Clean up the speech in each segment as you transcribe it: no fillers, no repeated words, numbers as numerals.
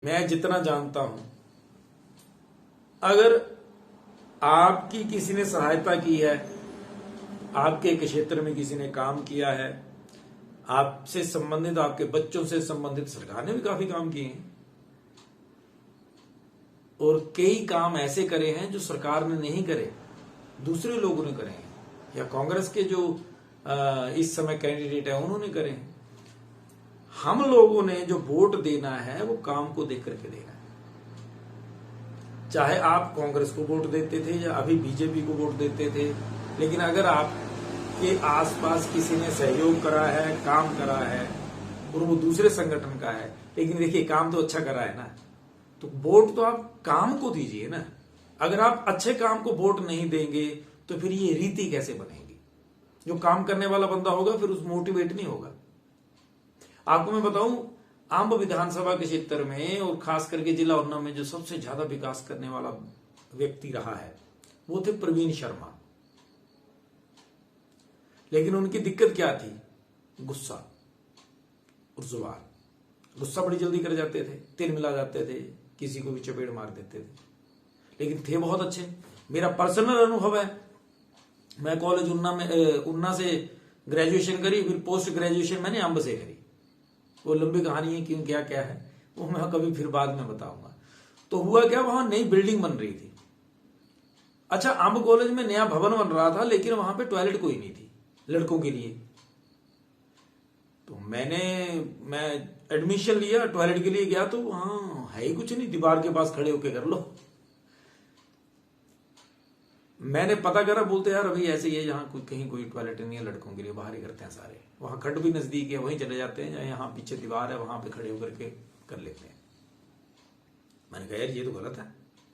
मैं जितना जानता हूं, अगर आपकी किसी ने सहायता की है, आपके क्षेत्र में किसी ने काम किया है, आपसे संबंधित, आपके बच्चों से संबंधित सरकार ने भी काफी काम किए हैं और कई काम ऐसे करे हैं जो सरकार ने नहीं करे, दूसरे लोगों ने करे हैं, या कांग्रेस के जो इस समय कैंडिडेट है उन्होंने करे हैं। हम लोगों ने जो वोट देना है वो काम को देख करके देना है। चाहे आप कांग्रेस को वोट देते थे या अभी बीजेपी को वोट देते थे, लेकिन अगर आपके आसपास किसी ने सहयोग करा है, काम करा है और वो दूसरे संगठन का है, लेकिन देखिए काम तो अच्छा करा है ना, तो वोट तो आप काम को दीजिए ना। अगर आप अच्छे काम को वोट नहीं देंगे तो फिर ये रीति कैसे बनेगी? जो काम करने वाला बंदा होगा फिर उस मोटिवेट नहीं होगा। आपको मैं बताऊं, आंब विधानसभा के क्षेत्र में और खास करके जिला उन्ना में जो सबसे ज्यादा विकास करने वाला व्यक्ति रहा है वो थे प्रवीण शर्मा। लेकिन उनकी दिक्कत क्या थी? गुस्सा और जुबान। गुस्सा बड़ी जल्दी कर जाते थे, तिल मिला जाते थे, किसी को भी चपेट मार देते थे, लेकिन थे बहुत अच्छे। मेरा पर्सनल अनुभव है, मैं कॉलेज उन्ना से ग्रेजुएशन करी, फिर पोस्ट ग्रेजुएशन मैंने अंब से करी। वो लंबी कहानी है, क्यों क्या क्या है वो मैं कभी फिर बाद में बताऊंगा। तो हुआ क्या, वहां नई बिल्डिंग बन रही थी। अच्छा, अंब कॉलेज में नया भवन बन रहा था, लेकिन वहां पे टॉयलेट कोई नहीं थी लड़कों के लिए। तो मैं एडमिशन लिया, टॉयलेट के लिए गया तो वहां है ही कुछ नहीं, दीवार के पास खड़े होके कर लो। मैंने पता करा, बोलते यार अभी ऐसे ही है, यहाँ कहीं कोई टॉयलेट नहीं है लड़कों के लिए, बाहर ही करते हैं सारे। वहां खड्ड भी नजदीक है, वहीं चले जाते हैं, यहाँ पीछे दीवार है वहां पे खड़े होकर के कर लेते हैं। मैंने कहा यार ये तो गलत है,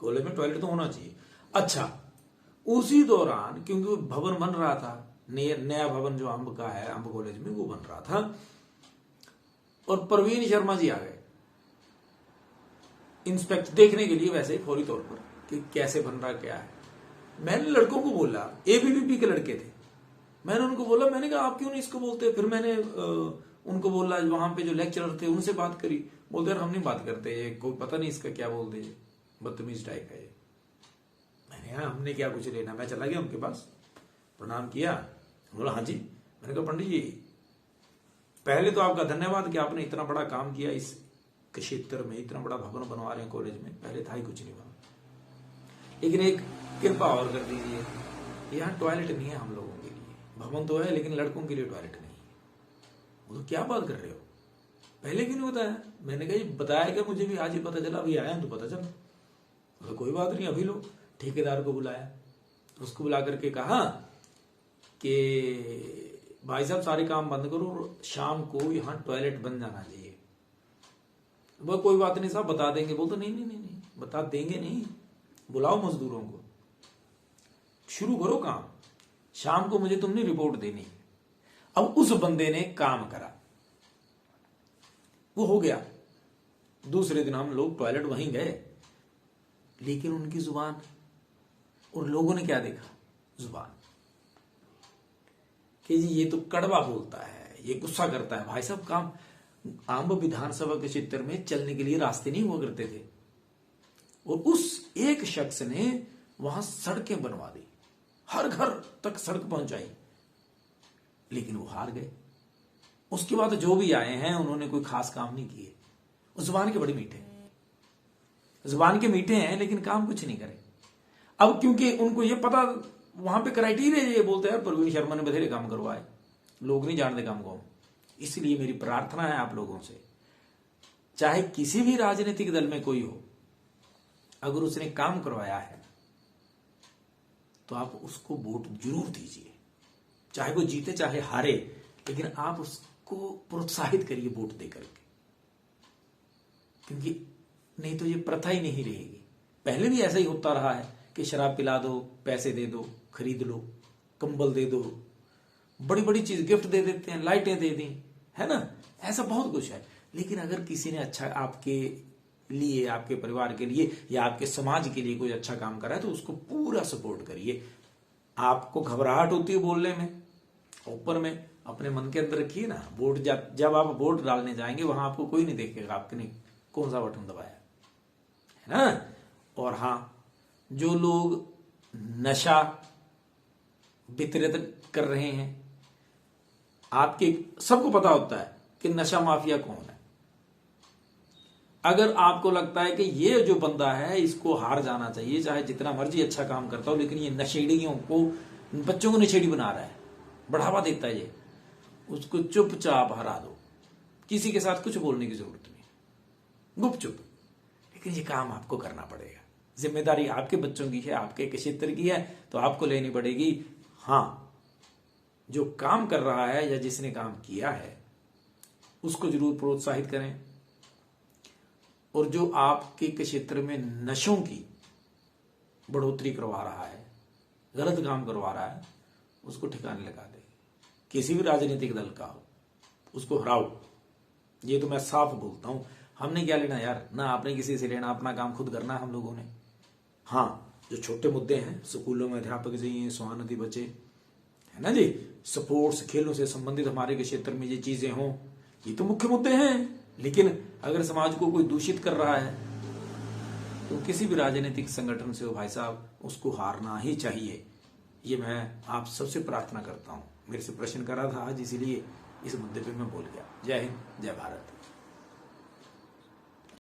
कॉलेज में टॉयलेट तो होना चाहिए। अच्छा, उसी दौरान क्योंकि भवन बन रहा था, नया भवन जो अंब का है, अंब कॉलेज में, वो बन रहा था, और प्रवीण शर्मा जी आ गए इंस्पेक्ट देखने के लिए, वैसे फौरी तौर पर कि कैसे बन रहा क्या है। मैंने लड़कों को बोला, एबीवीपी के लड़के थे, मैंने उनको बोला, मैंने कहा आप क्यों नहीं इसको बोलते? फिर मैंने उनको बोला, वहां पे जो लेक्चरर थे उनसे बात करी, बोलते यार हम नहीं बात करते, ये कोई पता नहीं इसका क्या बोलते, बदतमीज टाइप है ये। मैंने कहा हमने क्या कुछ लेना। मैं चला गया उनके पास, प्रणाम किया, बोला हाँ जी। मैंने कहा पंडित जी पहले तो आपका धन्यवाद कि आपने इतना बड़ा काम किया, इस क्षेत्र में इतना बड़ा भवन बनवा रहे हैं कॉलेज में, पहले था ही कुछ नहीं बना, लेकिन एक कृपा और कर दीजिए, यहाँ टॉयलेट नहीं है हम लोगों के लिए, भवन तो है लेकिन लड़कों के लिए टॉयलेट नहीं है। वो तो क्या बात कर रहे हो, पहले क्यों नहीं बताया? मैंने कहा बताया क्या, मुझे भी आज ही पता चला, अभी आया तो पता चला। तो कोई बात नहीं, अभी लो। ठेकेदार को बुलाया, उसको बुला करके कहा कि भाई साहब सारे काम बंद करो, शाम को यहाँ टॉयलेट बन जाना चाहिए। वो कोई बात नहीं साहब बता देंगे। बोलते नहीं नहीं नहीं नहीं, बता देंगे नहीं, बुलाओ मजदूरों को, शुरू करो काम, शाम को मुझे तुमने रिपोर्ट देनी। अब उस बंदे ने काम करा, वो हो गया। दूसरे दिन हम लोग टॉयलेट वहीं गए, लेकिन उनकी जुबान, और लोगों ने क्या देखा? जुबान, कि जी ये तो कड़वा बोलता है, ये गुस्सा करता है। भाई साहब काम, आंब विधानसभा के क्षेत्र में चलने के लिए रास्ते नहीं हुआ करते थे, और उस एक शख्स ने वहां सड़कें बनवा दी, हर घर तक सड़क पहुंचाई, लेकिन वो हार गए। उसके बाद जो भी आए हैं उन्होंने कोई खास काम नहीं किए। जुबान के बड़े मीठे, जुबान के मीठे हैं लेकिन काम कुछ नहीं करे। अब क्योंकि उनको ये पता, वहां पे क्राइटेरिया ये बोलते हैं प्रवीण शर्मा ने बथेरे काम करवाए, लोग नहीं जानते काम को। इसलिए मेरी प्रार्थना है आप लोगों से, चाहे किसी भी राजनीतिक दल में कोई हो, अगर उसने काम करवाया है तो आप उसको वोट जरूर दीजिए, चाहे वो जीते चाहे हारे, लेकिन आप उसको प्रोत्साहित करिए वोट देकर के, क्योंकि नहीं तो ये प्रथा ही नहीं रहेगी। पहले भी ऐसा ही होता रहा है कि शराब पिला दो, पैसे दे दो, खरीद लो, कंबल दे दो, बड़ी बड़ी चीज गिफ्ट दे देते हैं, लाइटें दे दी, है ना, ऐसा बहुत कुछ है। लेकिन अगर किसी ने अच्छा आपके लिए, आपके परिवार के लिए या आपके समाज के लिए कोई अच्छा काम करा है तो उसको पूरा सपोर्ट करिए। आपको घबराहट होती है बोलने में, ऊपर में अपने मन के अंदर रखिए ना, वोट जब आप वोट डालने जाएंगे वहां आपको कोई नहीं देखेगा आपने कौन सा बटन दबाया, है ना। और हाँ, जो लोग नशा वितरित कर रहे हैं, आपके सबको पता होता है कि नशा माफिया कौन है। अगर आपको लगता है कि ये जो बंदा है इसको हार जाना चाहिए, चाहे जितना मर्जी अच्छा काम करता हो, लेकिन ये नशेड़ियों को, बच्चों को नशेड़ी बना रहा है, बढ़ावा देता है ये, उसको चुपचाप हरा दो। किसी के साथ कुछ बोलने की जरूरत नहीं, गुपचुप। लेकिन ये काम आपको करना पड़ेगा, जिम्मेदारी आपके बच्चों की है, आपके क्षेत्र की है, तो आपको लेनी पड़ेगी। हाँ, जो काम कर रहा है या जिसने काम किया है उसको जरूर प्रोत्साहित करें, और जो आपके क्षेत्र में नशों की बढ़ोतरी करवा रहा है, गलत काम करवा रहा है, उसको ठिकाने लगा दे। किसी भी राजनीतिक दल का हो, उसको हराओ। ये तो मैं साफ बोलता हूं। हमने क्या लेना यार, ना आपने किसी से लेना, अपना काम खुद करना है हम लोगों ने। हाँ, जो छोटे मुद्दे हैं, स्कूलों में अध्यापक चाहिए, स्वानदी बचे, है ना जी, स्पोर्ट्स, खेलों से संबंधित हमारे क्षेत्र में ये चीजें हों, ये तो मुख्य मुद्दे हैं। लेकिन अगर समाज को कोई दूषित कर रहा है तो किसी भी राजनीतिक संगठन से हो भाई साहब, उसको हारना ही चाहिए। ये मैं आप सबसे प्रार्थना करता हूं। मेरे से प्रश्न करा था आज, इसीलिए इस मुद्दे पे मैं बोल गया। जय हिंद, जय भारत।